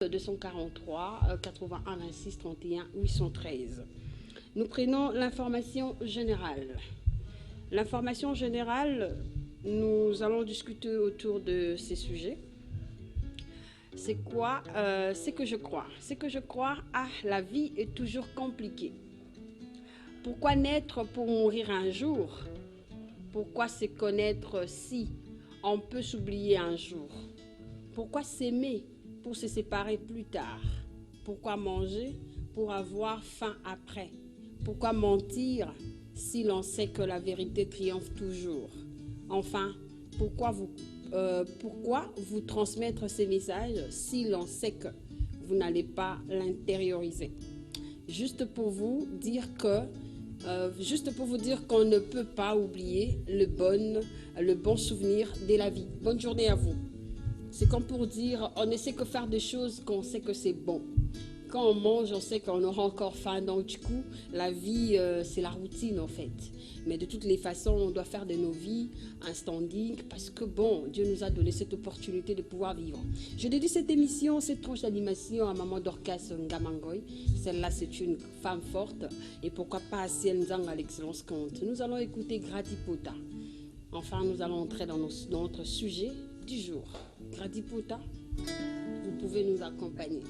243 81 26 31 813. Nous prenons l'information générale. L'information générale, nous allons discuter autour de ces sujets. C'est quoi c'est que je crois. C'est que je crois, la vie est toujours compliquée. Pourquoi naître pour mourir un jour? Pourquoi se connaître si on peut s'oublier un jour? Pourquoi s'aimer pour se séparer plus tard? Pourquoi manger pour avoir faim après? Pourquoi mentir si l'on sait que la vérité triomphe toujours? Enfin, pourquoi vous transmettre ces messages si l'on sait que vous n'allez pas l'intérioriser? Juste pour vous dire qu'on ne peut pas oublier le bon souvenir de la vie. Bonne journée à vous. C'est comme pour dire, on ne sait que faire des choses qu'on sait que c'est bon. Quand on mange, on sait qu'on aura encore faim. Donc du coup, la vie, c'est la routine en fait. Mais de toutes les façons, on doit faire de nos vies un standing parce que bon, Dieu nous a donné cette opportunité de pouvoir vivre. Je dédie cette émission, cette tranche d'animation à Maman Dorcas Ngamangoy. Celle-là, c'est une femme forte. Et pourquoi pas à Ciel Nzang à l'excellence compte. Nous allons écouter Gratipota. Enfin, nous allons entrer dans notre sujet du jour. Gratipota, vous pouvez nous accompagner.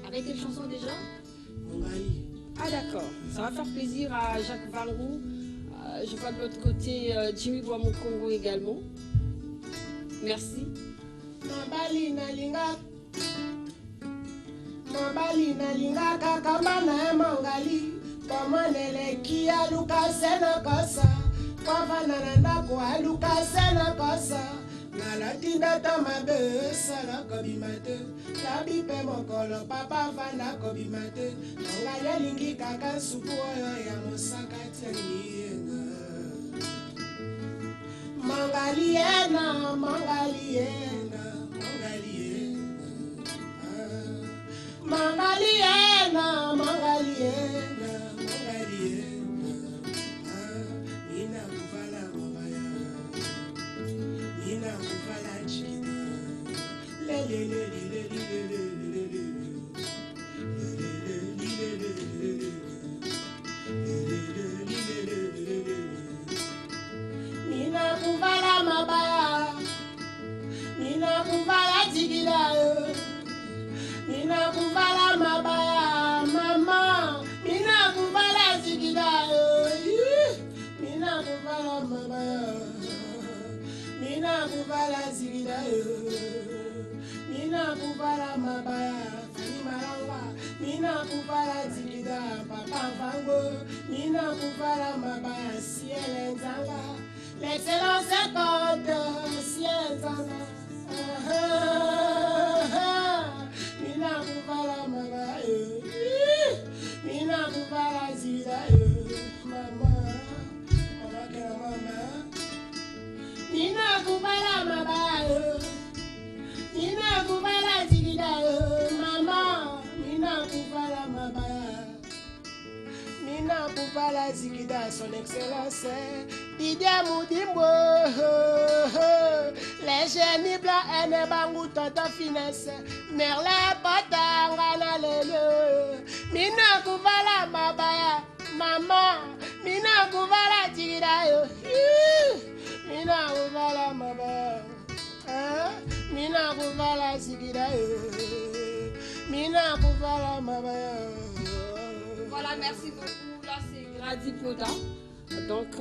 Avec quelle chanson déjà? Ah d'accord, ça va faire plaisir à Jacques Valroux. Je vois de l'autre côté Jimmy Boamokongo également. Merci. Mobali nalinga kakamana mangali pamanele kia lukasena kosa pavanana ndako alukasena kosa nalatinda tamabe sala kobimate labipe mokolo papa vanda kobimate mangali alingi kaka supu oyo ya mosaka tianiyenga mangali yena Mangaliena, Nina kuvala mabaya, Nina kuvala china, Nina kuvala mabaya, Nina kuvala chigida. Mina kuvala mabaya, mama. Mina kuvala zigida, Mina kuvala mabaya. Mina kuvala zigida, Mina kuvala mabaya. Fani maranga. Mina kuvala zigida, papa vango. Mina kuvala mabaya, Ciel Nzanga. L'excellence compte, Ciel Nzanga. Mina kuvala mabaya, Mina kuvala zida, mama, mama. Mina kuvala mabaya, Mina kuvala zida, mama, Mina kuvala mabaya, Mina kuvala zida, son excellence, Didier Moudimbo, les génies blancs et les bangou tota finesse, Merle Potanga na lele, Mina kuvala mabaya, mama, Mina kuvala tigida yo, Mina kuvala mabaya, Mina kuvala tigida yo, Mina kuvala mabaya. Voilà, merci beaucoup. Là, c'est Gratipota. Donc,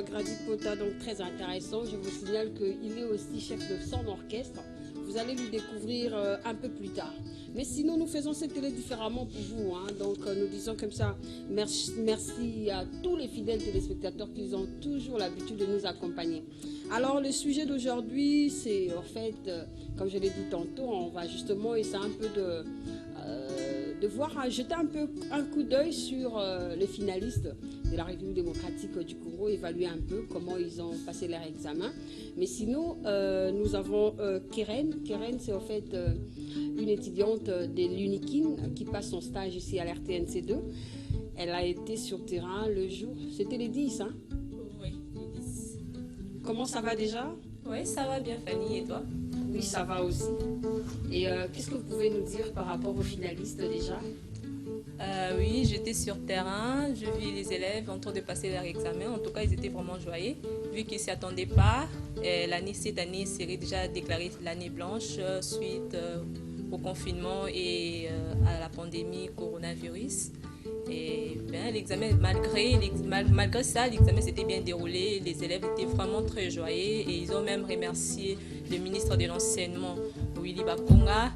Gratipota, donc très intéressant. Je vous signale qu'il est aussi chef de son orchestre. Vous allez le découvrir un peu plus tard. Mais sinon, nous faisons cette télé différemment pour vous. Donc, nous disons comme ça, merci à tous les fidèles téléspectateurs qui ont toujours l'habitude de nous accompagner. Alors, le sujet d'aujourd'hui, c'est en fait, comme je l'ai dit tantôt, on va justement essayer un peu de voir, jeter un coup d'œil sur les finalistes de la République démocratique du Congo, évaluer un peu comment ils ont passé leur examen. Mais sinon, nous avons Keren. Keren, c'est en fait une étudiante de l'UNIKIN qui passe son stage ici à l'RTNC2. Elle a été sur terrain le jour, c'était les 10, hein? Oui, les 10. Comment ça va déjà? Oui, ça va bien, Fanny, et toi? Oui, ça va aussi. Et qu'est-ce que vous pouvez nous dire par rapport aux finalistes déjà? Oui, j'étais sur terrain, je vis les élèves en train de passer leur examen. En tout cas, ils étaient vraiment joyeux, vu qu'ils ne s'y attendaient pas. Cette année serait déjà déclarée l'année blanche suite au confinement et à la pandémie coronavirus. Et ben, l'examen, malgré ça, l'examen s'était bien déroulé. Les élèves étaient vraiment très joyeux et ils ont même remercié le ministre de l'Enseignement, Willy Bakonga,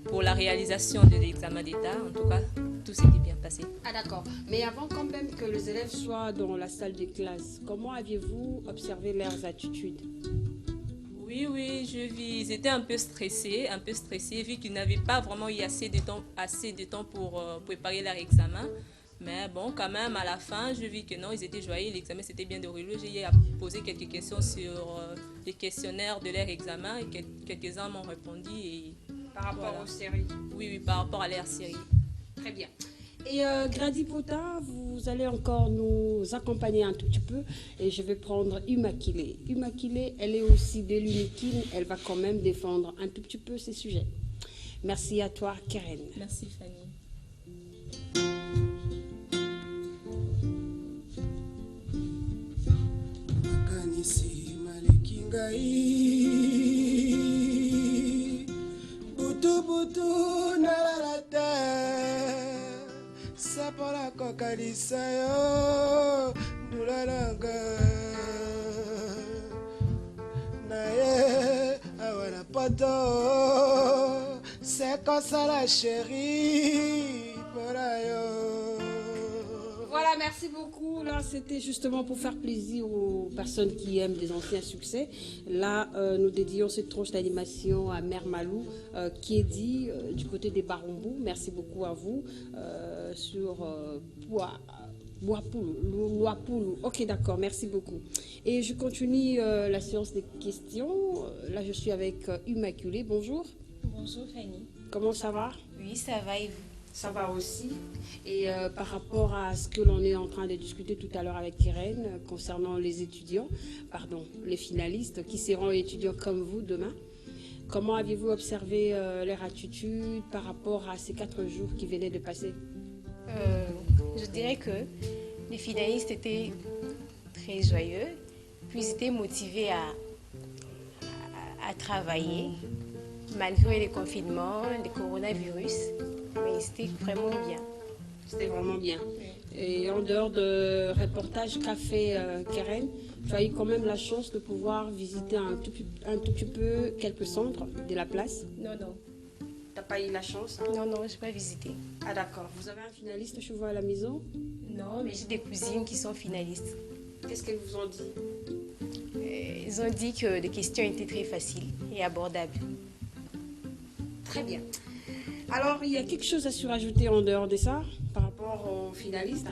pour la réalisation de l'examen d'État. En tout cas, tout s'était bien passé. Ah d'accord. Mais avant quand même que les élèves soient dans la salle de classe, comment aviez-vous observé leurs attitudes? Oui, ils étaient un peu stressés, vu qu'ils n'avaient pas vraiment eu assez de temps pour préparer leur examen. Mais bon, quand même, à la fin, je vis que non, ils étaient joyeux, l'examen s'était bien déroulé. J'ai posé quelques questions sur les questionnaires de leur examen et quelques-uns m'ont répondu. Et Par rapport voilà. aux séries? Oui, par rapport à leur série. Très bien. Et Grady Pota, vous allez encore nous accompagner un tout petit peu et je vais prendre Immaculée. Immaculée, elle est aussi de l'UNIKIN, elle va quand même défendre un tout petit peu ces sujets. Merci à toi, Keren. Merci Fanny. makanisi maleki ngai butubutu nalala te sapola kokanisa yo ndulalanga naye awa na poto sekosala sheri mpona yo. Voilà, merci beaucoup. Là, c'était justement pour faire plaisir aux personnes qui aiment des anciens succès. Là, nous dédions cette tranche d'animation à Mère Malou, qui est dit du côté des Barombou. Merci beaucoup à vous sur Boapoulou. Ok, d'accord, merci beaucoup. Et je continue la séance des questions. Là, je suis avec Immaculée. Bonjour. Bonjour Fanny. Comment ça va? Oui, ça va et vous? Ça va aussi. Et par rapport à ce que l'on est en train de discuter tout à l'heure avec Irène concernant les étudiants, les finalistes qui seront étudiants comme vous demain, comment aviez-vous observé leur attitude par rapport à ces 4 jours qui venaient de passer? Je dirais que les finalistes étaient très joyeux, puis ils étaient motivés à travailler malgré les confinements, les coronavirus. Mais c'était vraiment bien. C'était vraiment bien. Et en dehors de reportage qu'a fait Keren, tu as eu quand même la chance de pouvoir visiter un tout petit peu quelques centres de la place? Non. T'as pas eu la chance? Non, je n'ai pas visité. Ah d'accord. Vous avez un finaliste chez vous à la maison? Non, mais j'ai des cousines qui sont finalistes. Qu'est-ce qu'elles vous ont dit? Ils ont dit que les questions étaient très faciles et abordables. Très bien. Alors, il y a quelque chose à surajouter en dehors de ça, par rapport aux finalistes?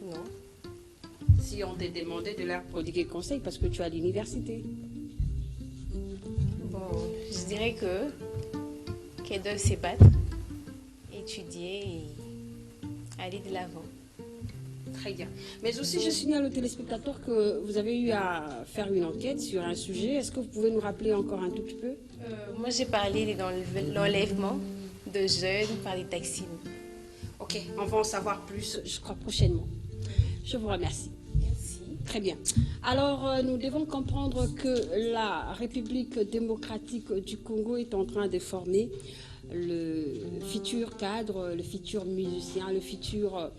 Non. Si on te demandait de leur prodiguer conseil, parce que tu es à l'université. Bon, je dirais qu'elles doivent se battre, étudier et aller de l'avant. Très bien. Mais aussi, je signale aux téléspectateurs que vous avez eu à faire une enquête sur un sujet. Est-ce que vous pouvez nous rappeler encore un tout petit peu? Moi, j'ai parlé de l'enlèvement de jeunes par les taxis. Ok, on va en savoir plus, je crois, prochainement. Je vous remercie. Merci. Très bien. Alors, nous devons comprendre que la République démocratique du Congo est en train de former le futur cadre, le futur musicien, le futur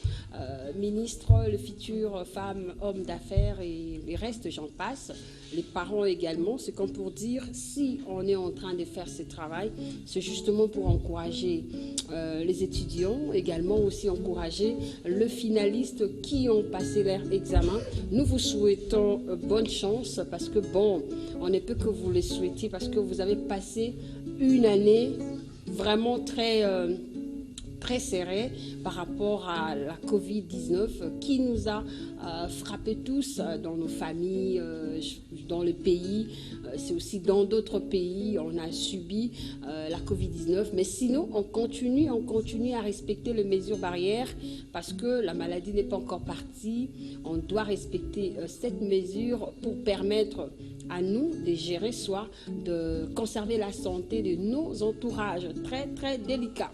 ministre, le futur femme, homme d'affaires et les restes, j'en passe. Les parents également, c'est comme pour dire, si on est en train de faire ce travail, c'est justement pour encourager les étudiants, également aussi encourager les finalistes qui ont passé leur examen. Nous vous souhaitons bonne chance parce que bon, on ne peut que vous le souhaiter parce que vous avez passé une année vraiment très serré par rapport à la Covid-19 qui nous a frappés tous dans nos familles. dans le pays, c'est aussi dans d'autres pays, on a subi la Covid-19. Mais sinon, on continue à respecter les mesures barrières parce que la maladie n'est pas encore partie. On doit respecter cette mesure pour permettre à nous de gérer, soit de conserver la santé de nos entourages. Très, très délicat.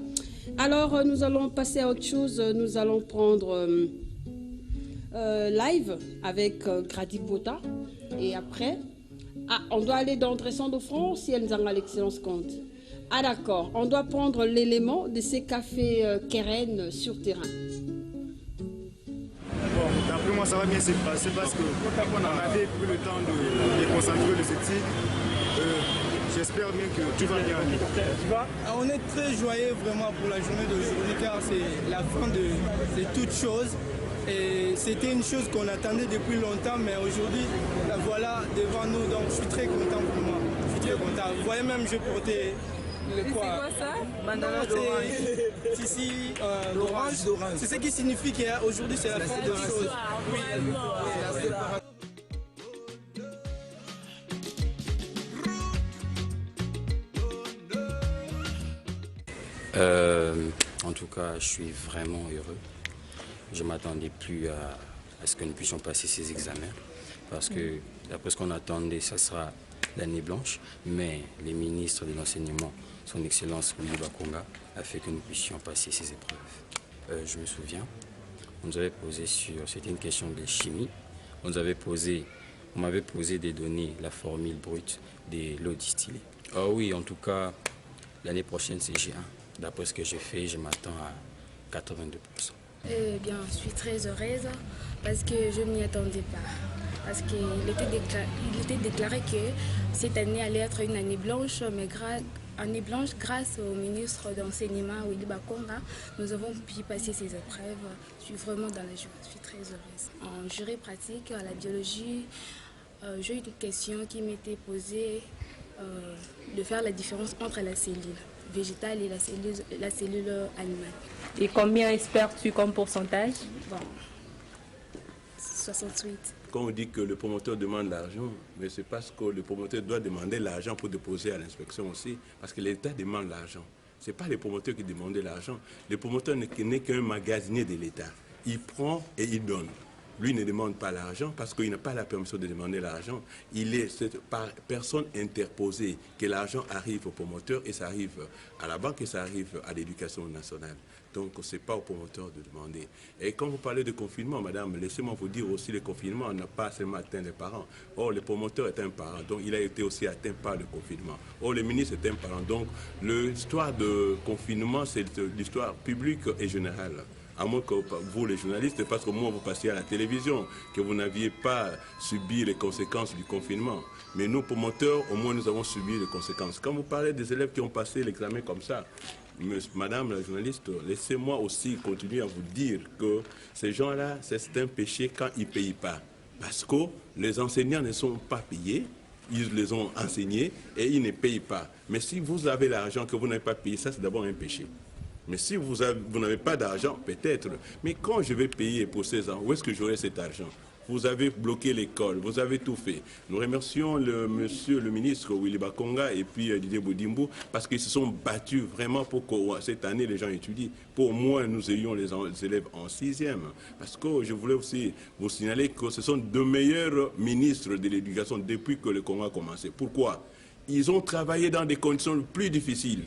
Alors, nous allons passer à autre chose. Nous allons prendre live avec Grady Pota. Et après, on doit aller dans Dresson de France si elle nous en a l'excellence compte. Ah d'accord, on doit prendre l'élément de ces cafés Keren sur terrain. Bon, d'après moi, ça va bien se passer parce qu'on avait pris le temps de concentrer les études. J'espère bien que tout va bien aller. On est très joyeux vraiment pour la journée d'aujourd'hui car c'est la fin de toute chose. Et c'était une chose qu'on attendait depuis longtemps, mais aujourd'hui, la voilà devant nous. Donc je suis très content pour moi. Je suis très content. Vous voyez même, je portais le quoi? C'est quoi ça? Bandana d'orange. Ici, d'orange. C'est ce qui signifie qu'aujourd'hui, c'est la fin de chose. Oui, c'est la séparation. En tout cas, je suis vraiment heureux. Je ne m'attendais plus à ce que nous puissions passer ces examens parce que, d'après ce qu'on attendait, ça sera l'année blanche. Mais les ministres de l'enseignement, son Excellence Willy Bakonga, a fait que nous puissions passer ces épreuves. Je me souviens, on nous avait posé c'était une question de chimie, on m'avait posé des données, la formule brute de l'eau distillée. Ah oui, en tout cas, l'année prochaine, c'est G1. D'après ce que j'ai fait, je m'attends à 82%. Eh bien, je suis très heureuse parce que je ne m'y attendais pas. Parce qu'il était déclaré que cette année allait être une année blanche, mais grâce au ministre d'enseignement Willy Bakonga, nous avons pu passer ces épreuves. Je suis vraiment dans la joie, je suis très heureuse. En jury pratique, à la biologie, j'ai eu une question qui m'était posée de faire la différence entre la cellule végétale et la cellule animale. Et combien espères-tu comme pourcentage? Bon, 68. Quand on dit que le promoteur demande l'argent, mais c'est parce que le promoteur doit demander l'argent pour déposer à l'inspection aussi, parce que l'État demande l'argent. Ce n'est pas les promoteurs qui demandent l'argent. Le promoteur n'est qu'un magasinier de l'État. Il prend et il donne. Lui ne demande pas l'argent parce qu'il n'a pas la permission de demander l'argent. Il est par personne interposée que l'argent arrive au promoteur et ça arrive à la banque et ça arrive à l'éducation nationale. Donc, ce n'est pas au promoteur de demander. Et quand vous parlez de confinement, madame, laissez-moi vous dire aussi, le confinement n'a pas seulement atteint les parents. Or, le promoteur est un parent, donc il a été aussi atteint par le confinement. Or, le ministre est un parent. Donc, l'histoire de confinement, c'est l'histoire publique et générale. À moins que vous, les journalistes, parce que moi, vous passiez à la télévision, que vous n'aviez pas subi les conséquences du confinement. Mais nous, promoteurs, au moins, nous avons subi les conséquences. Quand vous parlez des élèves qui ont passé l'examen comme ça, madame la journaliste, laissez-moi aussi continuer à vous dire que ces gens-là, c'est un péché quand ils ne payent pas. Parce que les enseignants ne sont pas payés, ils les ont enseignés et ils ne payent pas. Mais si vous avez l'argent que vous n'avez pas payé, ça c'est d'abord un péché. Mais si vous n'avez pas d'argent, peut-être. Mais quand je vais payer pour 16 ans, où est-ce que j'aurai cet argent? Vous avez bloqué l'école, vous avez tout fait. Nous remercions monsieur le ministre Willy Bakonga et puis Didier Boudimbo parce qu'ils se sont battus vraiment pour que cette année les gens étudient. Pour au moins nous ayons les élèves en 6e. Parce que je voulais aussi vous signaler que ce sont de meilleurs ministres de l'éducation depuis que le Congo a commencé. Pourquoi? Ils ont travaillé dans des conditions plus difficiles.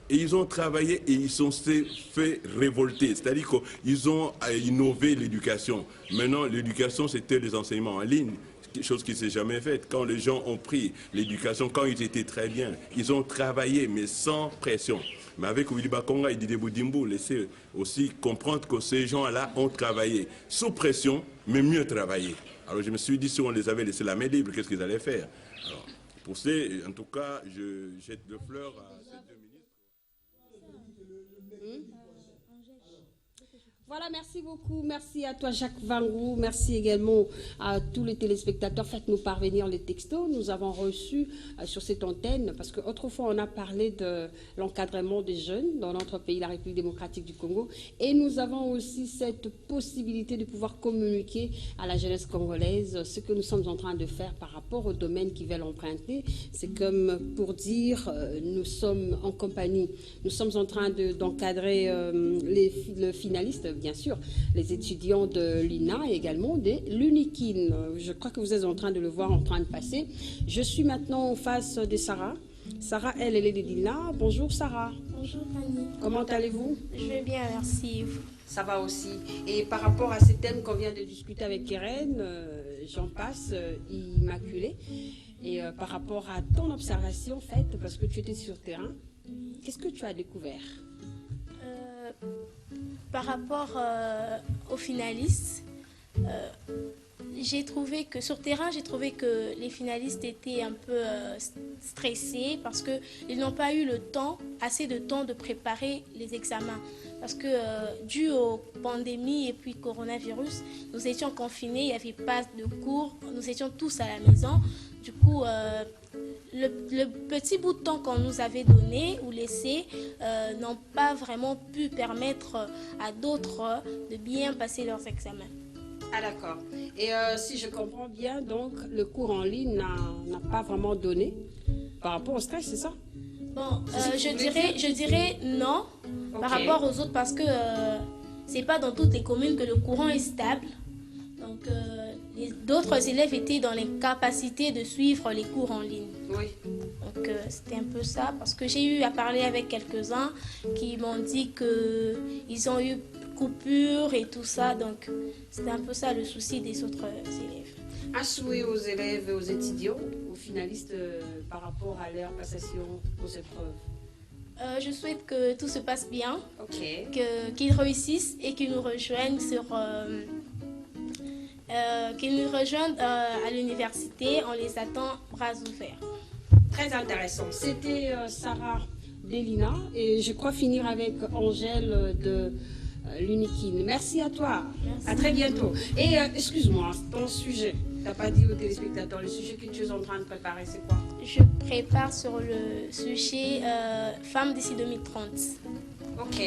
Et ils ont travaillé et ils sont fait révolter. C'est-à-dire qu'ils ont innové l'éducation. Maintenant, l'éducation, c'était les enseignements en ligne, chose qui ne s'est jamais faite. Quand les gens ont pris l'éducation, quand ils étaient très bien, ils ont travaillé, mais sans pression. Mais avec Willy Bakonga et Didier Boudimbo, laissez aussi comprendre que ces gens-là ont travaillé sous pression, mais mieux travaillé. Alors je me suis dit, si on les avait laissé la main libre, qu'est-ce qu'ils allaient faire? Alors, pour ces, en tout cas, je jette de fleurs à ces deux ministres. Voilà, merci beaucoup. Merci à toi, Jacques Vangrou. Merci également à tous les téléspectateurs. Faites-nous parvenir les textos. Nous avons reçu sur cette antenne, parce qu'autrefois, on a parlé de l'encadrement des jeunes dans notre pays, la République démocratique du Congo. Et nous avons aussi cette possibilité de pouvoir communiquer à la jeunesse congolaise ce que nous sommes en train de faire par rapport aux domaines qu'ils veulent emprunter. C'est comme pour dire, nous sommes en compagnie. Nous sommes en train d'encadrer le finaliste, bien sûr, les étudiants de l'INA et également de l'UNIKIN. Je crois que vous êtes en train de le voir en train de passer. Je suis maintenant en face de Sarah. Sarah, elle est de l'INA. Bonjour Sarah. Bonjour Fanny. Comment allez-vous? Je vais bien, merci. Ça va aussi. Et par rapport à ces thèmes qu'on vient de discuter avec Keren, j'en passe immaculée. Et par rapport à ton observation faite, parce que tu étais sur terrain, qu'est-ce que tu as découvert? Par rapport aux finalistes, j'ai trouvé que sur terrain, les finalistes étaient un peu stressés parce qu'ils n'ont pas eu assez de temps de préparer les examens. Parce que dû aux pandémies et puis coronavirus, nous étions confinés, il n'y avait pas de cours, nous étions tous à la maison. Du coup, le petit bout de temps qu'on nous avait donné ou laissé n'ont pas vraiment pu permettre à d'autres de bien passer leurs examens. Ah d'accord. Et si je comprends bien, donc le cours en ligne n'a pas vraiment donné par rapport au stress, c'est ça? Bon, je dirais non, okay, par rapport aux autres parce que c'est pas dans toutes les communes que le courant est stable. Donc d'autres élèves étaient dans l'incapacité de suivre les cours en ligne. Oui. Donc c'était un peu ça parce que j'ai eu à parler avec quelques-uns qui m'ont dit qu'ils ont eu coupure et tout ça. Donc c'était un peu ça le souci des autres élèves. Un souhait aux élèves et aux étudiants, aux finalistes par rapport à leur passation aux épreuves? Je souhaite que tout se passe bien, okay, qu'ils réussissent et qu'ils nous rejoignent à l'université. On les attend bras ouverts. Très intéressant. C'était Sarah Delina et je crois finir avec Angèle de l'UNIKIN. Merci à toi. Merci. À très bientôt. Et excuse-moi, ton sujet, tu n'as pas dit aux téléspectateurs, le sujet que tu es en train de préparer, c'est quoi? Je prépare sur le sujet Femmes d'ici 2030. Ok.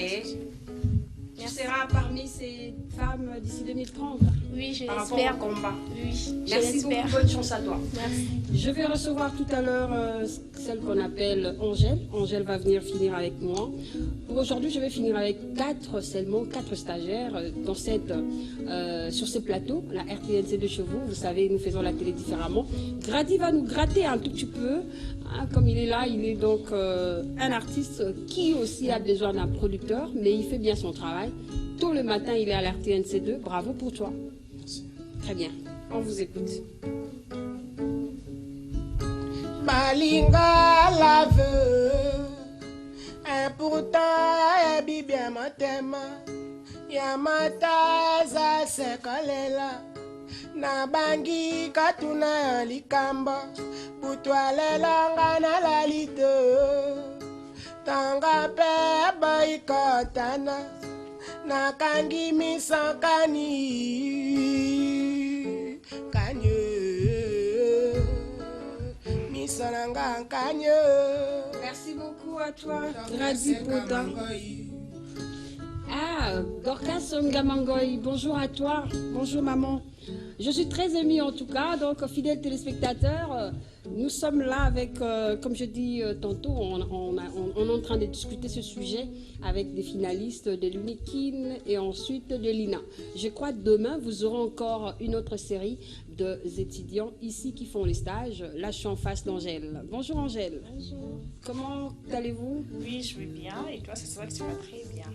Tu seras parmi ces femmes d'ici 2030? Oui, je l'espère. Par rapport au combat? Oui, merci beaucoup, bonne chance à toi. Merci. Je vais recevoir tout à l'heure celle qu'on appelle Angèle. Angèle va venir finir avec moi. Pour aujourd'hui, je vais finir avec seulement 4 stagiaires sur ce plateau, la RTNC de Chevaux. Vous savez, nous faisons la télé différemment. Grady va nous gratter un tout petit peu. Hein, comme il est là, il est donc un artiste qui aussi a besoin d'un producteur, mais il fait bien son travail. Tôt le matin, il est à la RTNC2. Bravo pour toi. Merci. Très bien. On vous écoute. Balinga lave, pourtant bien mon thème. Yamata za sekalela, na bangi katuna likamba, butwalela ngana lalito, tanga pe baikatana, na kangi misakani, kanye. Merci beaucoup à toi, Grady Pota. Ah, Dorcas Ngamangoy, bonjour à toi. Bonjour maman. Je suis très émue en tout cas, donc fidèles téléspectateurs, nous sommes là avec, comme je dis tantôt, on est en train de discuter ce sujet avec des finalistes de l'UNIKIN et ensuite de l'INA. Je crois que demain, vous aurez encore une autre série d'étudiants ici qui font les stages. Là, je suis en face d'Angèle. Bonjour Angèle. Bonjour. Comment allez-vous? Oui, je vais bien. Et toi, c'est vrai que tu vas très bien.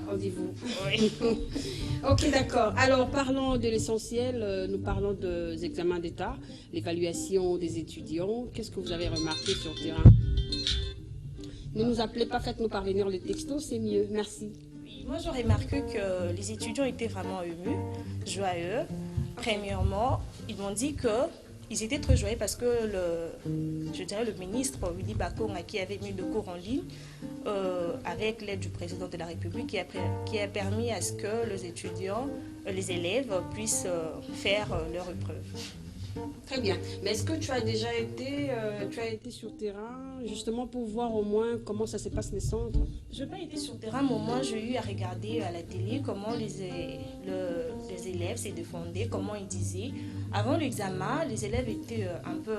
Rendez-vous. Oui. Ok, d'accord. Alors, parlons de l'essentiel. Nous parlons des examens d'État, l'évaluation des étudiants. Qu'est-ce que vous avez remarqué sur le terrain? Ne nous appelez pas, faites-nous parvenir les textos, c'est mieux. Merci. Oui, moi, j'ai remarqué que les étudiants étaient vraiment émus, joyeux. Premièrement, ils m'ont dit qu'ils étaient très joyeux parce que je dirais, le ministre Willy Bakonga qui avait mis le cours en ligne avec l'aide du président de la République qui a permis à ce que les étudiants, les élèves puissent faire leur épreuve. Très bien. Mais est-ce que tu as déjà été, sur terrain, justement pour voir au moins comment ça se passe les centres? Je n'ai pas été sur terrain, mais au moins j'ai eu à regarder à la télé comment les élèves se défendaient, comment ils disaient. Avant l'examen, les élèves étaient un peu...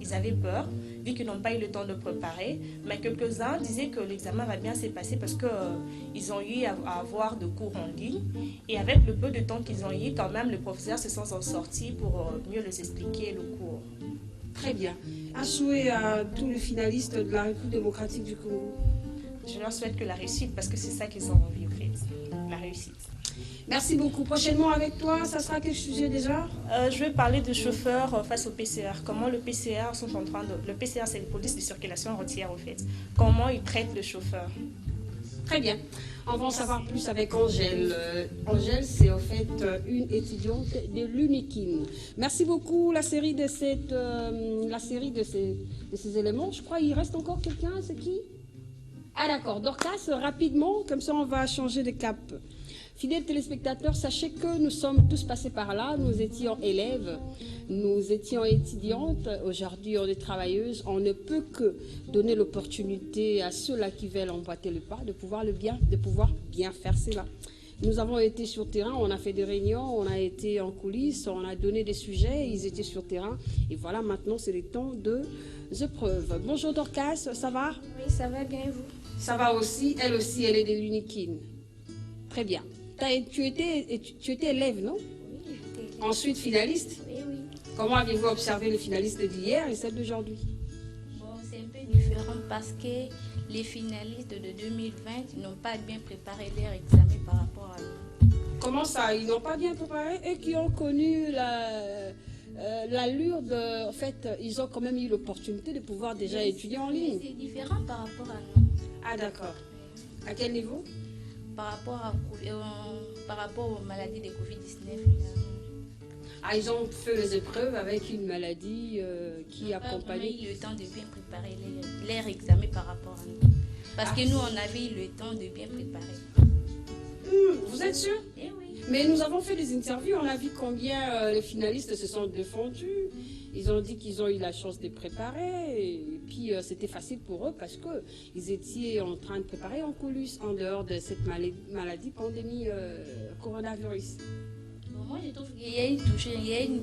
ils avaient peur, vu qu'ils n'ont pas eu le temps de préparer. Mais quelques-uns disaient que l'examen va bien se passer parce qu'ils ont eu à avoir de cours en ligne. Et avec le peu de temps qu'ils ont eu, quand même, les professeurs se sont sortis pour mieux les expliquer le cours. Très bien. Un souhait à tous les finalistes de la République démocratique du Congo. Je leur souhaite que la réussite, parce que c'est ça qu'ils ont envie, en fait, la réussite. Merci beaucoup. Prochainement avec toi, ça sera quel sujet déjà? Je vais parler de chauffeurs face au PCR. Comment le PCR sont en train de... Le PCR, c'est la police de circulation routière, en fait. Comment ils traitent le chauffeur. Très bien. On va en savoir plus avec Angèle. Angèle, c'est en fait une étudiante de l'UNIKIN. Merci beaucoup la série de ces éléments. Je crois qu'il reste encore quelqu'un, c'est qui? Ah d'accord, Dorcas, rapidement, comme ça on va changer de cap. Fidèles téléspectateurs, sachez que nous sommes tous passés par là. Nous étions élèves, nous étions étudiantes. Aujourd'hui, on est travailleuses. On ne peut que donner l'opportunité à ceux-là qui veulent emboîter le pas de pouvoir bien faire cela. Nous avons été sur terrain, on a fait des réunions, on a été en coulisses, on a donné des sujets, ils étaient sur terrain. Et voilà, maintenant, c'est le temps des épreuves. Bonjour Dorcas, ça va? Oui, ça va bien et vous? Ça va aussi, elle est de l'UNIKIN. Très bien. Tu étais élève, non? Oui, j'étais élève. Ensuite finaliste? Oui, oui. Comment avez-vous observé les finalistes d'hier et celles d'aujourd'hui? Bon, c'est un peu différent parce que les finalistes de 2020 n'ont pas bien préparé leur examen par rapport à nous. Comment ça? Ils n'ont pas bien préparé? Eux qui ont connu l'allure de... En fait, ils ont quand même eu l'opportunité de pouvoir déjà étudier en ligne. C'est différent par rapport à nous. Ah d'accord. À quel niveau? Par rapport aux maladies de Covid-19. Ah, ils ont fait les épreuves avec une maladie qui accompagnait... Ils ont eu le temps de bien préparer leur examen par rapport à nous. Parce que nous, on avait eu le temps de bien préparer. Vous êtes sûr? Eh oui. Mais nous avons fait des interviews, on a vu combien les finalistes se sont défendus. Ils ont dit qu'ils ont eu la chance de préparer. Et puis c'était facile pour eux parce qu'ils étaient en train de préparer en coulisses en dehors de cette maladie, pandémie coronavirus. Bon, moi, je trouve qu'il y a une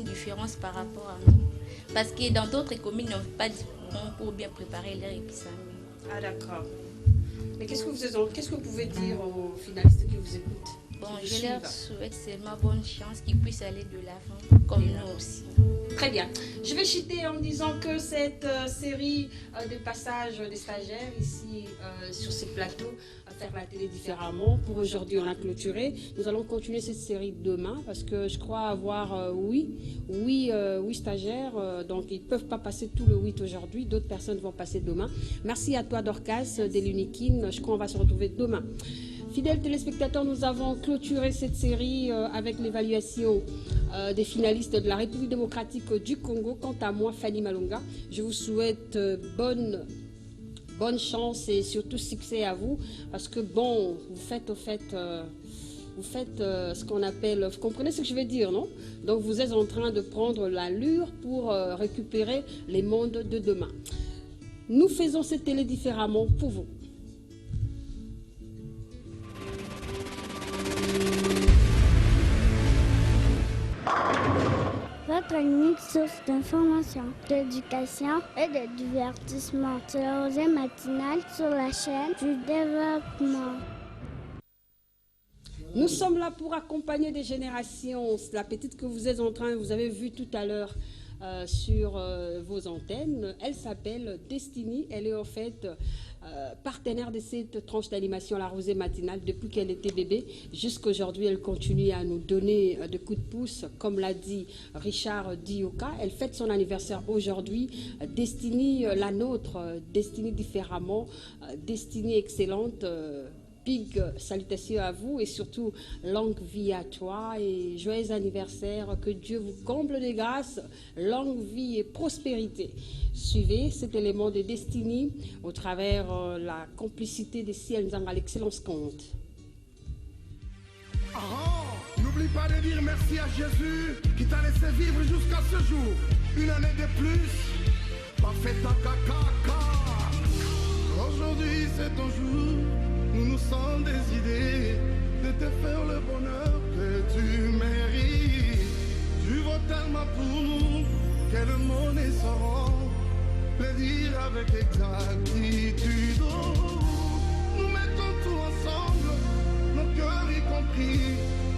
différence par rapport à nous. Parce que dans d'autres communes, ils n'ont pas de pour bien préparer leur examen. Ah d'accord. Mais qu'est-ce que vous pouvez dire aux finalistes qui vous écoutent? Bon, je leur souhaite seulement bonne chance, qu'ils puissent aller de l'avant, comme nous aussi. Très bien. Je vais chuter en disant que cette série de passages des stagiaires ici sur ce plateau, faire la télé différemment, pour aujourd'hui on a clôturé. Nous allons continuer cette série demain parce que je crois avoir 8 stagiaires, donc ils ne peuvent pas passer tout le 8 aujourd'hui, d'autres personnes vont passer demain. Merci à toi Dorcas de l'UNIKIN, je crois qu'on va se retrouver demain. Fidèles téléspectateurs, nous avons clôturé cette série avec l'évaluation des finalistes de la République démocratique du Congo. Quant à moi, Fanny Malonga, je vous souhaite bonne chance et surtout succès à vous. Parce que bon, vous faites ce qu'on appelle... Vous comprenez ce que je veux dire, non? Donc vous êtes en train de prendre l'allure pour récupérer les mondes de demain. Nous faisons cette télé différemment pour vous. Votre unique source d'information, d'éducation et de divertissement. C'est la Rosée matinale sur la chaîne du développement. Nous sommes là pour accompagner des générations. La petite que vous êtes en train, vous avez vu tout à l'heure sur vos antennes, elle s'appelle Destiny. Elle est en fait partenaire de cette tranche d'animation La Rosée matinale depuis qu'elle était bébé. Jusqu'aujourd'hui, elle continue à nous donner des coups de pouce, comme l'a dit Richard Dioka. Elle fête son anniversaire aujourd'hui. Destiny, la nôtre, Destiny différemment, Destiny excellente. big salutations à vous et surtout longue vie à toi et joyeux anniversaire. Que Dieu vous comble de grâce, longue vie et prospérité. Suivez cet élément de Destiny au travers la complicité des ciels à l'excellence compte. N'oublie pas de dire merci à Jésus qui t'a laissé vivre jusqu'à ce jour. Une année de plus, pas fait ta caca. Aujourd'hui c'est ton jour, nous nous sommes décidés de te faire le bonheur que tu mérites. Tu vaux tellement pour nous que le monde est sans le dire avec exactitude. Nous mettons tout ensemble, nos cœurs y compris,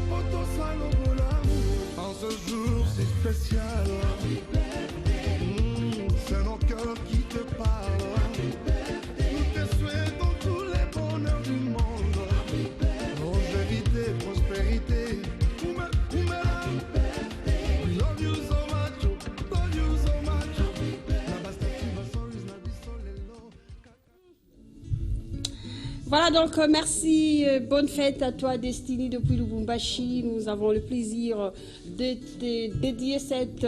pour ton salaud l'amour. En ce jour c'est spécial, c'est nos cœurs qui te parlent. Nous te souhaitons tous les bonheurs du monde, longévité, prospérité. Love you so much, love you so much. Voilà donc merci, bonne fête à toi Destiny depuis Lubumbashi. Nous avons le plaisir de te dédier cette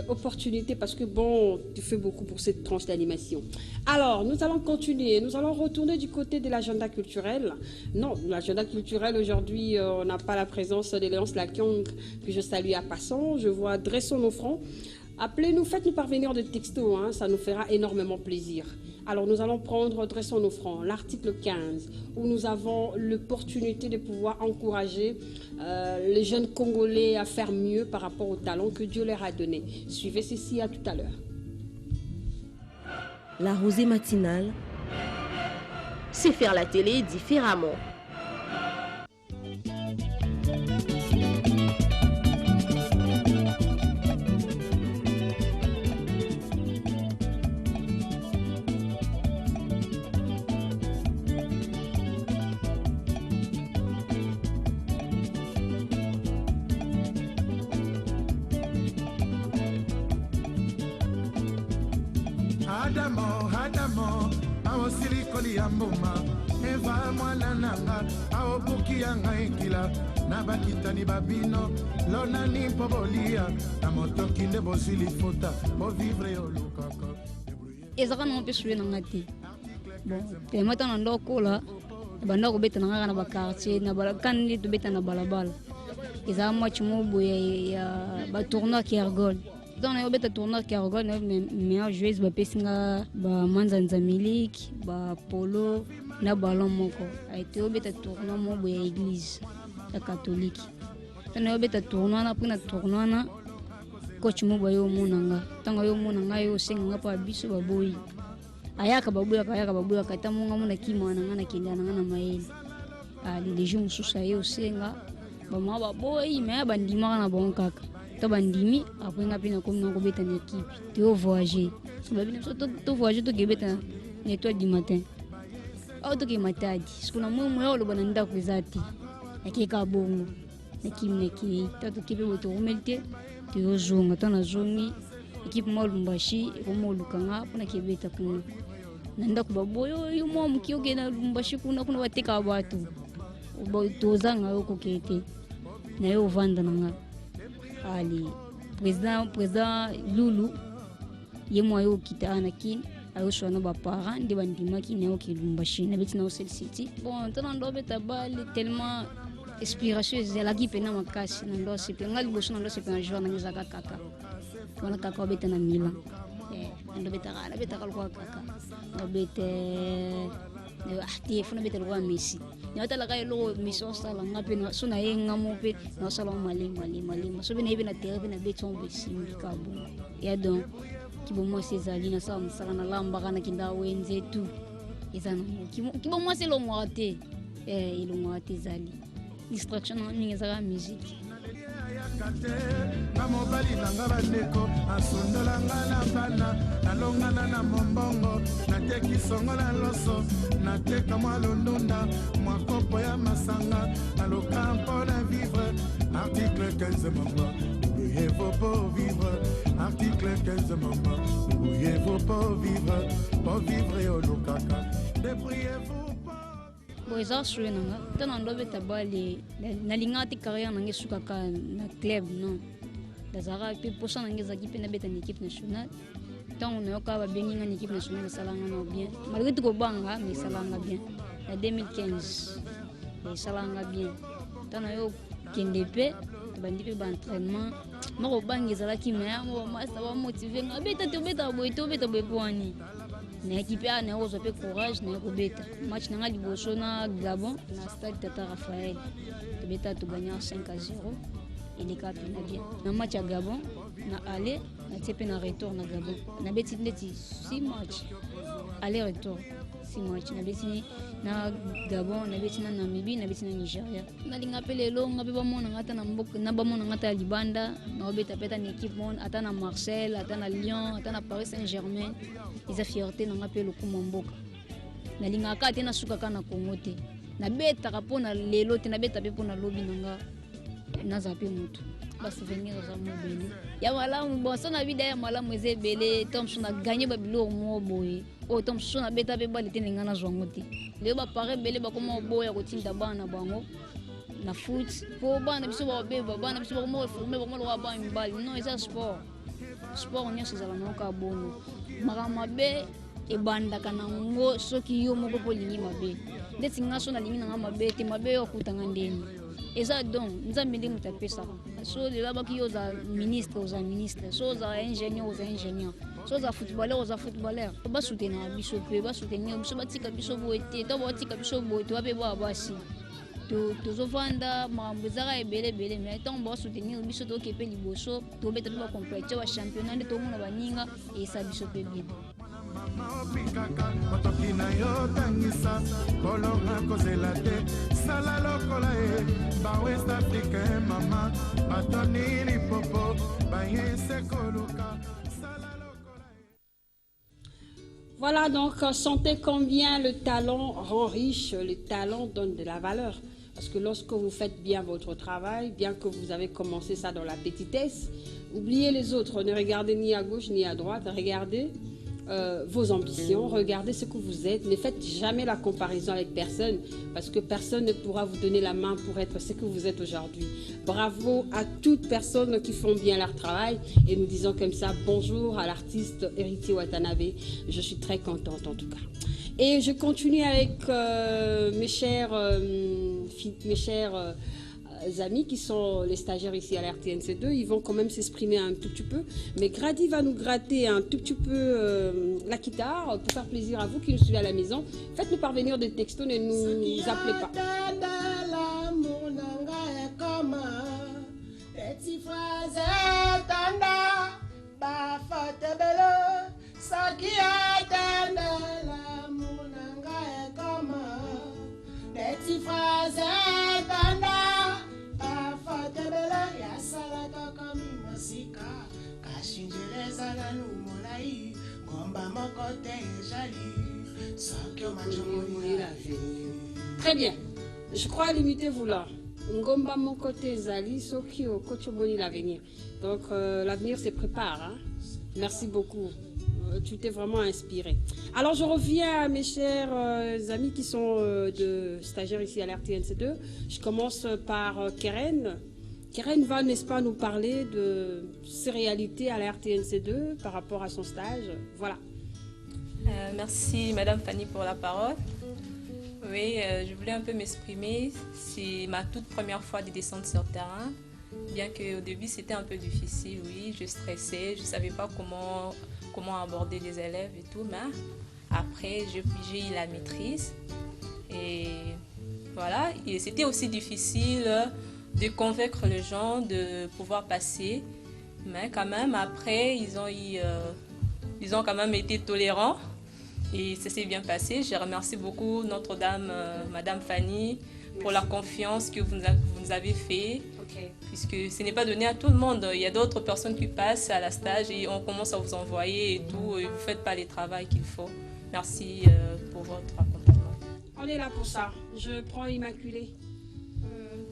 opportunité parce que bon, tu fais beaucoup pour cette tranche d'animation. Alors nous allons continuer, nous allons retourner du côté de l'agenda culturel. Non, l'agenda culturel aujourd'hui on n'a pas la présence de Léonce Lakyong que je salue à passant. Je vois Dressons nos fronts. Appelez-nous, faites-nous parvenir des textos, hein, ça nous fera énormément plaisir. Alors nous allons prendre Dressons nos fronts, l'article 15, où nous avons l'opportunité de pouvoir encourager les jeunes Congolais à faire mieux par rapport au talent que Dieu leur a donné. Suivez ceci, à tout à l'heure. La rosée matinale, c'est faire la télé différemment. Adamo, awo silikoli ya mbuma, eva mwana nanga, awo buki ya ngaikila, na bakitani babino, lona ni pobolia, na motoki nde bosili fota, bo vivre yo lukaka. Ezaka na mpe suye na ngati. Bon, te mata na ndoko la, banda ko beta na na ba quartier, na bala kanni to beta na balabala. Ezaka match mo boye ya ba tournoi qui ergol. Dans les bêtes tournoi qui a regardé meilleure joueuse ba pesinga ba manzanza milik ba polo na ballon moko a été au bêtes tournoi mo boya église la catholique dans les bêtes tournoi na pina tournoi na coach mo boyo monanga tanga yo monanga yo senga pa biso ba boy ayaka babuya ka tamunga mona kimwana ngana kindana ngana maeli ali les gens susa yo senga ba ma ba boy me ba ndima na bon kaka bandimi après nga pina comme non beta une équipe tu voyager tu voyager tu gebeta nettoie du matin auto ke matadi sikuna mwe lo bananda kwezati akeka bongo neki tatu kibe boto umelte tu zonga tana zongi équipe mo Lubumbashi ko mo lukanga pona kebeta kuna nanda kubaboyo yo mo mkiyoge na Lubumbashi kuna wateka watu tozanga yo kokete na yo vanda nanga ali président Lulu yemo ayo kitana kin ayo shona ba parents de bandima ki ne oki Lubumbashi na betina Cell City bon tana ndo beta bali tellement inspiration zela ki pena makasi na ndo sipe ngali boso na ndo sipe na journée na zaka kaka kona kaka beta na Milan ndo beta kwa kaka ndo beta ne ahti funa beta kwa Messi nyata la kayo lo mission sala ngapi na suna yenga mope na sala mali so bina ibina terapi na beton be simbi kabu ya donc kibo mo sezali na sa msala na lamba kana kinda wenze tu izana kibo mo se lo ngwate ilo ngwate zali distraction ni ngeza musique na mobali nanga bandeko asundolanga na bana nalongana na mombongo natekisongo na loso nateka mwa londonda mwa kopo ya masanga naloka mpona vivre article 15 mama débrouillez-vous pour vivre article 15 mama débrouillez-vous pour vivre au lokaka débrouillez-vous. Bon, eza souhait nanga. Tana ndo beta bale na linga te carrière nanga suka ka na club non. Dazara pe posa nanga zaki pe na beta na équipe nationale. Tant on a ka ba bengi na équipe nationale salanga na bien. Malgré tout ko banga mais salanga bien. En 2015 et salanga bien. Tana yo kende pe bandi pe ba entraînement. Mako bangi ezalaki mais mo master ba motiver nga beta boy poani. Na équipe a na ozo pe courage na ko beta. Match na liboso na Gabon na stade Tata Raphaël. To beta to gagner 5-0 et les cap na bien. Na match à Gabon na aller na tepe na retour na Gabon. Na beti ndeti 6 matchs. Aller retour 6 matchs na beti na Gabon na beti na Namibie na beti na Nigeria. Na linga pe lelo nga pe ba mona ngata na mboka na ba mona ngata libanda na beta peta na équipe mon ata na Marseille, ata na Lyon, ata na Paris Saint-Germain. Ils fierté na ngape lokuma mboka. Na linga ka te na suka kana Congo te. Na beta ka pona lelo te na beta pe pona lobi nanga. Na zape mutu. Ba souvenir za mo bele. Ya malamu bon so na vida ya malamu eze bele tom so na gagner ba bilo mo boye. O tom so na beta pe bale te ninga na zwango te. Le ba pare bele ba koma boya ko tinda bana bango. Na foot po bana biso ba beba bana biso ba mo former ba mo lo ba mbali. Non eza sport. Sport on y a ces éléments ka bono. Maramabe e banda kana ngo soki yo moko polingi mabe. Ndeti ngaso na lingi na mabe te mabe yo kutanga ndeni. Eza donc nzambe ndi mutapesa. So le laba ki yo za ministre aux ministre, so za ingénieur aux ingénieur, so za footballeur aux footballeur. Ba soutenir biso pe ba soutenir biso batika biso boete, to batika biso boete wabe ba basi. Tozovanda mambo ezaka ebele mais ntango basoutenir biso tokepe liboso tobeta mpe bacompléte ba championnat nde tomona baninga esa biso mpe bien otoki na yo tangisa kolonga kozela te sala lokola e bawest africain mama batoni lipopo bayese koluka. Voilà, donc sentez combien le talent rend riche, le talent donne de la valeur. Parce que lorsque vous faites bien votre travail, bien que vous avez commencé ça dans la petitesse, oubliez les autres, ne regardez ni à gauche ni à droite, regardez vos ambitions, regardez ce que vous êtes, ne faites jamais la comparaison avec personne, parce que personne ne pourra vous donner la main pour être ce que vous êtes aujourd'hui. Bravo à toutes personnes qui font bien leur travail, et nous disons comme ça, bonjour à l'artiste Héritier Watanabe, je suis très contente en tout cas. Et je continue avec mes chers amis qui sont les stagiaires ici à la RTNC2, ils vont quand même s'exprimer un tout petit peu. Mais Grady va nous gratter un tout petit peu la guitare pour faire plaisir à vous qui nous suivez à la maison. Faites-nous parvenir des textos, ne nous appelez pas. Très bien. Je crois limiter vous là. Ngomba mon côté Zali, Soki au côté Boni l'avenir. Donc l'avenir se prépare. Hein? Merci beaucoup. Tu t'es vraiment inspiré. Alors je reviens à mes chers amis qui sont de stagiaires ici à l'RTNC2. Je commence par Keren. Keren va, n'est-ce pas, nous parler de ses réalités à la RTNC2 par rapport à son stage. Voilà. Merci Madame Fanny pour la parole. Oui, je voulais un peu m'exprimer. C'est ma toute première fois de descendre sur le terrain. Bien qu'au début c'était un peu difficile, oui, je stressais, je ne savais pas comment aborder les élèves et tout, mais après j'ai eu la maîtrise. Et voilà, et c'était aussi difficile de convaincre les gens de pouvoir passer, mais quand même après ils ont quand même été tolérants et ça s'est bien passé. Je remercie beaucoup Notre-Dame, Madame Fanny, pour la confiance que vous nous avez fait, puisque ce n'est pas donné à tout le monde. Il y a d'autres personnes qui passent à la stage et on commence à vous envoyer et tout, et vous ne faites pas le travail qu'il faut. Merci pour votre accompagnement. On est là pour ça. Je prends Immaculée.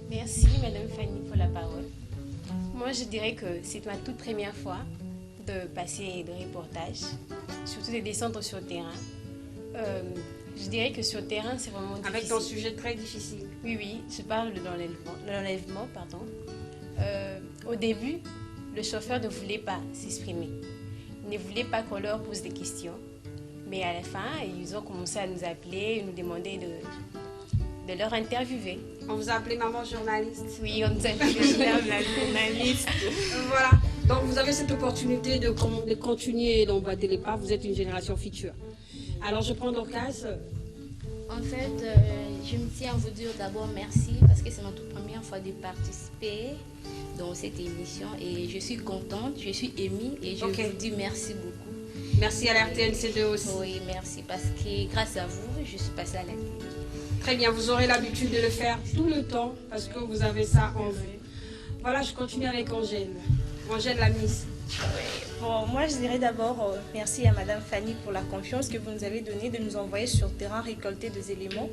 Merci Madame Fanny pour la parole. Moi je dirais que c'est ma toute première fois de passer de reportage, surtout de descendre sur le terrain. Je dirais que sur le terrain, c'est vraiment difficile. Avec ton sujet très difficile. Oui, oui, je parle de l'enlèvement, pardon. Au début, le chauffeur ne voulait pas s'exprimer. Il ne voulait pas qu'on leur pose des questions. Mais à la fin, ils ont commencé à nous appeler, nous demander de leur interviewer. On vous a appelé maman journaliste? Oui, on nous a appelé la journaliste. Voilà. Donc vous avez cette opportunité de continuer d'emboîter les pas. Vous êtes une génération future. Alors je prends Dorcas. En fait, je me tiens à vous dire d'abord merci parce que c'est ma toute première fois de participer dans cette émission et je suis contente, je suis émue et je vous dis merci beaucoup. Merci à la RTNC2 aussi. Oui, merci parce que grâce à vous, je suis passée à la télé. Très bien, vous aurez l'habitude de le faire tout le temps parce que vous avez ça en vous. Voilà, je continue avec Angèle. Angèle la Miss. Bon, moi je dirais d'abord merci à Madame Fanny pour la confiance que vous nous avez donnée de nous envoyer sur le terrain récolter des éléments.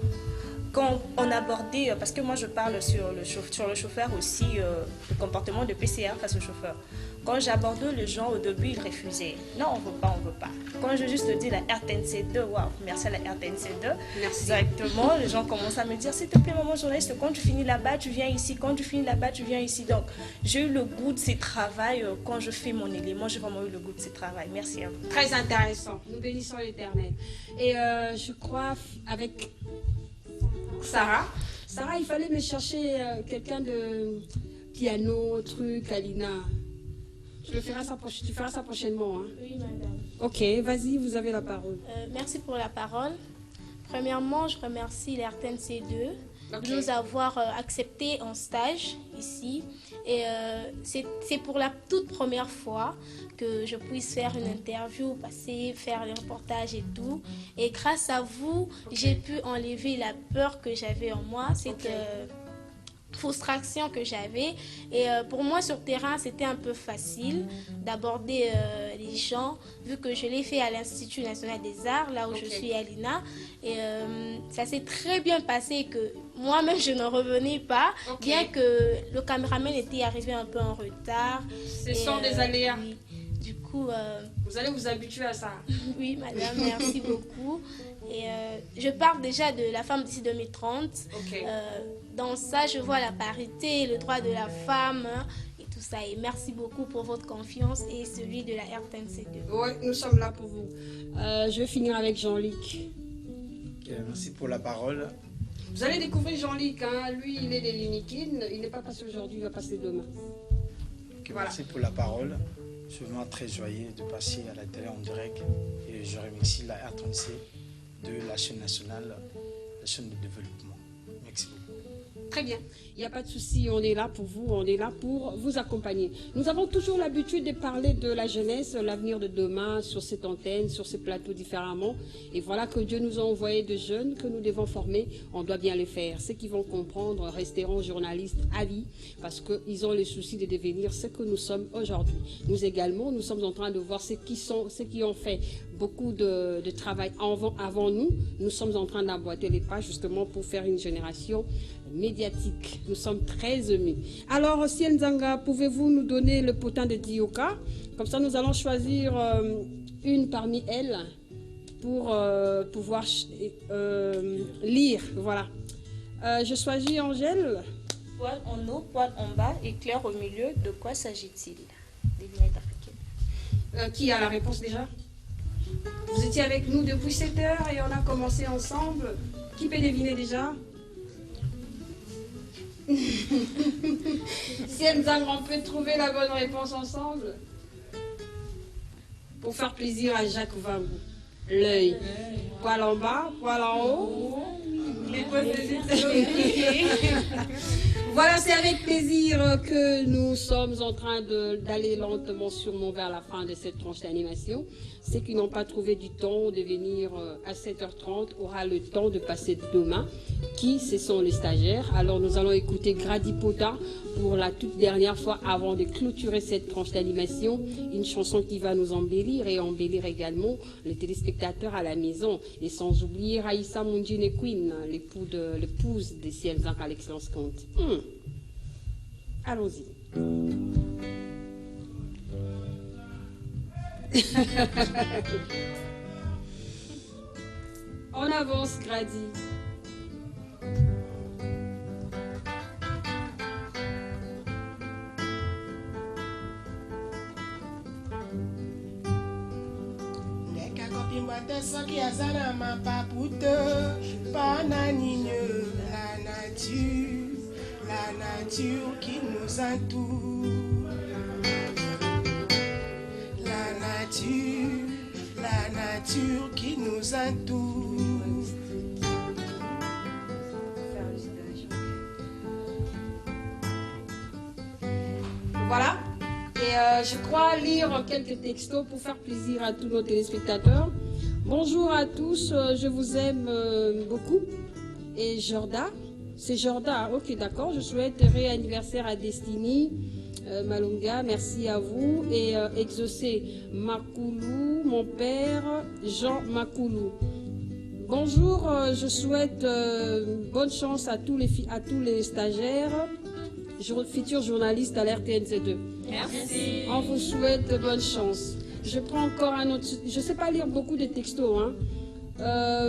Quand on abordait, parce que moi je parle sur le chauffeur aussi, le comportement de PCA face au chauffeur. Quand j'abordais les gens au début, ils refusaient. Non, on veut pas. Quand je juste dis la RTNC2, waouh, merci à la RTNC2. Merci. Directement, les gens commencent à me dire, s'il te plaît, maman journaliste, quand tu finis là-bas, tu viens ici. Quand tu finis là-bas, tu viens ici. Donc, j'ai eu le goût de ces travail. Quand je fais mon élément, j'ai vraiment eu le goût de ces travail. Merci à vous. Très intéressant. Nous bénissons l'Éternel. Et je crois avec Sarah, il fallait me chercher quelqu'un de piano, truc, Alina. Tu feras ça prochainement. Hein? Oui, madame. Ok, vas-y, vous avez la parole. Merci pour la parole. Premièrement, je remercie l'RTNC2 de nous avoir accepté en stage ici. Et c'est pour la toute première fois que je puisse faire une interview, faire les reportages et tout. Et grâce à vous, j'ai pu enlever la peur que j'avais en moi, cette frustration que j'avais. Et pour moi, sur le terrain, c'était un peu facile d'aborder les gens, vu que je l'ai fait à l'Institut national des arts, là où je suis à l'INA. Et ça s'est très bien passé que moi-même, je ne revenais pas, bien que le caméraman était arrivé un peu en retard. Ce sont des aléas. Oui. Du coup, vous allez vous habituer à ça. Oui, madame, merci beaucoup. Et je parle déjà de la femme d'ici 2030. Dans ça, je vois la parité, le droit de la femme et tout ça. Et merci beaucoup pour votre confiance et celui de la RTNC2. Oui, nous sommes là pour vous. Je vais finir avec Jean-Luc. Merci pour la parole. Vous allez découvrir Jean-Luc. Hein. Lui, il est des Lunikin. Il n'est pas passé aujourd'hui, il va passer demain. Voilà. Merci pour la parole. Je suis vraiment très joyeux de passer à la télé en direct. Et je remercie la RTNC de la chaîne nationale, la chaîne de développement. Merci beaucoup. Très bien, il n'y a pas de souci, on est là pour vous, on est là pour vous accompagner. Nous avons toujours l'habitude de parler de la jeunesse, l'avenir de demain, sur cette antenne, sur ces plateaux différemment. Et voilà que Dieu nous a envoyé de jeunes que nous devons former, on doit bien le faire. Ceux qui vont comprendre resteront journalistes à vie parce qu'ils ont le souci de devenir ce que nous sommes aujourd'hui. Nous également, nous sommes en train de voir ceux qui ont fait beaucoup de travail avant nous. Nous sommes en train d'emboîter les pas justement pour faire une génération médiatique. Nous sommes très émus. Alors, Ciel Nzanga, pouvez-vous nous donner le potin de Dioka? Comme ça, nous allons choisir une parmi elles pour pouvoir lire. Voilà. Je choisis Angèle. Poil en haut, poil en bas, éclair au milieu. De quoi s'agit-il? Des lunettes africaines. Qui a la réponse déjà? Vous étiez avec nous depuis 7 heures et on a commencé ensemble. Qui peut deviner déjà? Si on peut trouver la bonne réponse ensemble pour faire plaisir à Jacques Vambou. L'œil. Poil en bas, poil en haut. Voilà, c'est avec plaisir que nous sommes en train d'aller lentement sûrement vers la fin de cette tranche d'animation. Ceux qui n'ont pas trouvé du temps de venir à 7h30 aura le temps de passer demain. Qui? Ce sont les stagiaires. Alors nous allons écouter Grady Pota pour la toute dernière fois avant de clôturer cette tranche d'animation. Une chanson qui va nous embellir et embellir également les téléspectateurs à la maison. Et sans oublier Raïssa Mundjine Queen, l'épouse de Ciel Nzanga à l'excellence Conte. Allons-y. On avance, Grady. Soki azana mapapute pananine la nature qui nous entoure, la nature qui nous entoure. Voilà. Et je crois lire quelques textos pour faire plaisir à tous nos téléspectateurs. Bonjour à tous, je vous aime beaucoup. Et Jorda, c'est Jorda, ok d'accord, je souhaite réanniversaire à Destiny Malunga, merci à vous. Et Exaucé Makoulou, mon père Jean Makoulou. Bonjour, je souhaite bonne chance à tous les stagiaires, futurs journalistes à l'RTNC2. Merci. On vous souhaite bonne chance. Je prends encore un autre... Je ne sais pas lire beaucoup de textos. Hein.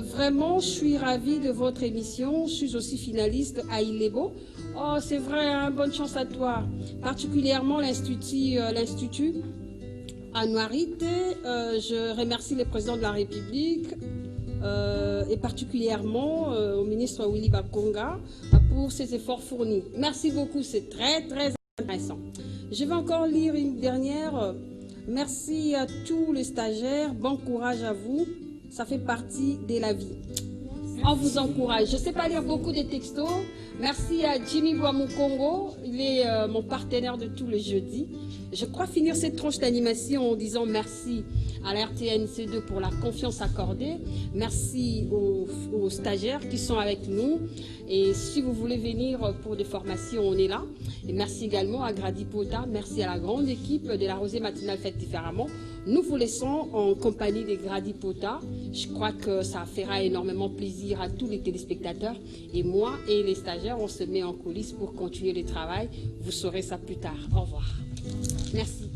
Vraiment, je suis ravie de votre émission. Je suis aussi finaliste à Ilebo. Oh, c'est vrai, hein, bonne chance à toi. Particulièrement l'Institut Anouarite. Je remercie le président de la République et particulièrement au ministre Willy Bakonga pour ses efforts fournis. Merci beaucoup, c'est très, très intéressant. Je vais encore lire une dernière... Merci à tous les stagiaires, bon courage à vous, ça fait partie de la vie. On vous encourage. Je ne sais pas lire beaucoup de textos. Merci à Jimmy Boamukongo, il est mon partenaire de tous les jeudis. Je crois finir cette tranche d'animation en disant merci à la RTNC2 pour la confiance accordée. Merci aux stagiaires qui sont avec nous. Et si vous voulez venir pour des formations, on est là. Et merci également à Grady Pota. Merci à la grande équipe de la Rosée Matinale Faite Différemment. Nous vous laissons en compagnie de Grady Pota. Je crois que ça fera énormément plaisir à tous les téléspectateurs. Et moi et les stagiaires, on se met en coulisses pour continuer le travail. Vous saurez ça plus tard. Au revoir. Merci.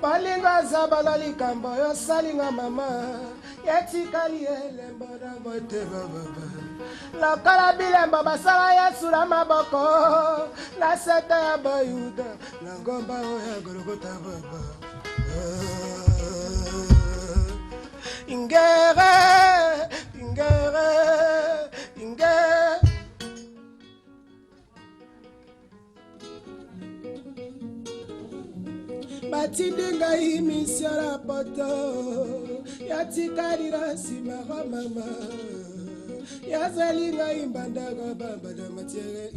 Balinga zabala likambo yo salinga mama yatikali elembo na motema baba lokola bilembo basala yesu na maboko na sete ya bayuda na ngomba oyo Golgota baba ingere batindi ngai misio na poto yatikalila nsima kwa mama yazali ngai mbandako bamba na matiere